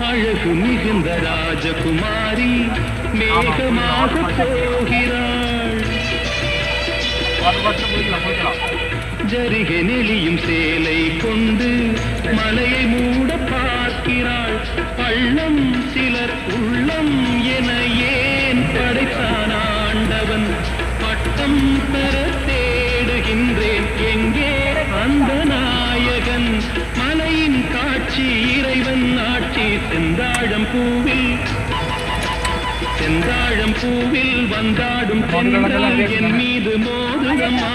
அழகு மிகுந்த ராஜகுமாரி மேகமாக போகிறாள். ஜரிகை நெளியும் சேலை கொண்டு மலையை மூட பார்க்கிறாள். பள்ளம் சிலர் உள்ளம் என ஏன் படைத்தான் ஆண்டவன்? பட்டம் பெற தேடுகின்றேன், எங்கே அந்த நாயகன்? மலையின் காட்சி இறைவன் ஆட்சி. செந்தாழம் பூவில் வந்தாடும் தென்றல் என் மீது மோதுதம்மா.